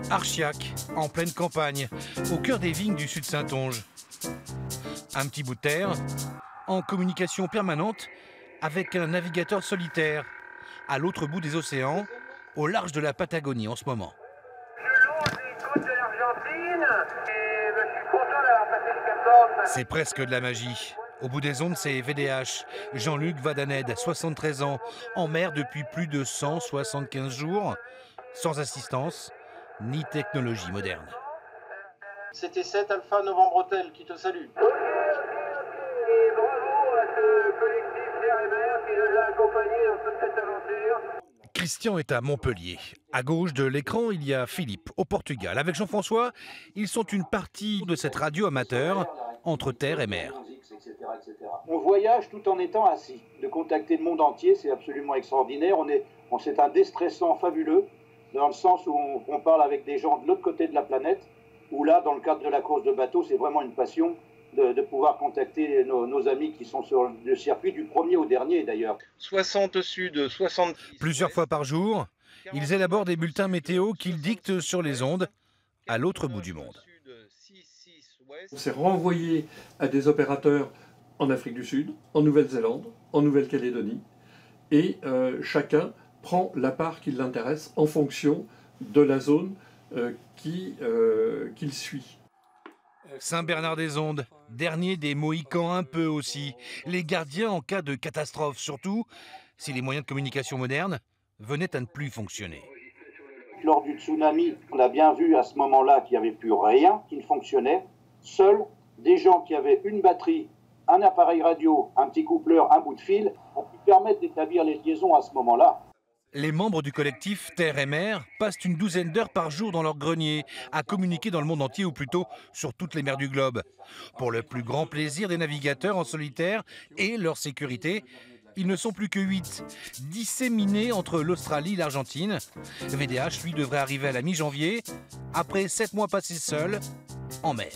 Archiac, en pleine campagne, au cœur des vignes du sud Saintonge. Un petit bout de terre, en communication permanente avec un navigateur solitaire, à l'autre bout des océans, au large de la Patagonie en ce moment. Je longe les côtes de l'Argentine et je suis content d'avoir passé le Cap d'Homme. C'est presque de la magie. Au bout des ondes, c'est VDH, Jean-Luc Vadaned, 73 ans, en mer depuis plus de 175 jours, sans assistance ni technologie moderne. C'était 7 Alpha Novembre Hôtel qui te salue. Et bravo à ce collectif Terre et Mer qui nous a accompagnés dans toute cette aventure. Christian est à Montpellier. À gauche de l'écran, il y a Philippe, au Portugal. Avec Jean-François, ils sont une partie de cette radio amateur entre terre et mer. On voyage tout en étant assis. De contacter le monde entier, c'est absolument extraordinaire. C'est un déstressant fabuleux, dans le sens où on parle avec des gens de l'autre côté de la planète, où là, dans le cadre de la course de bateau, c'est vraiment une passion de pouvoir contacter nos amis qui sont sur le circuit du premier au dernier d'ailleurs. 60 sud, 60. Plusieurs fois par jour, ils élaborent des bulletins météo qu'ils dictent sur les ondes à l'autre bout du monde. On s'est renvoyé à des opérateurs en Afrique du Sud, en Nouvelle-Zélande, en Nouvelle-Calédonie, et chacun prend la part qui l'intéresse en fonction de la zone qu'il suit. Saint-Bernard-des-Ondes, dernier des Mohicans un peu aussi, les gardiens en cas de catastrophe, surtout si les moyens de communication modernes venaient à ne plus fonctionner. Lors du tsunami, on a bien vu à ce moment-là qu'il n'y avait plus rien qui ne fonctionnait. Seuls des gens qui avaient une batterie, un appareil radio, un petit coupleur, un bout de fil, ont pu permettre d'établir les liaisons à ce moment-là. Les membres du collectif Terre et Mer passent une douzaine d'heures par jour dans leur grenier à communiquer dans le monde entier ou plutôt sur toutes les mers du globe. Pour le plus grand plaisir des navigateurs en solitaire et leur sécurité, ils ne sont plus que 8, disséminés entre l'Australie et l'Argentine. VDH, lui, devrait arriver à la mi-janvier, après 7 mois passés seul en mer.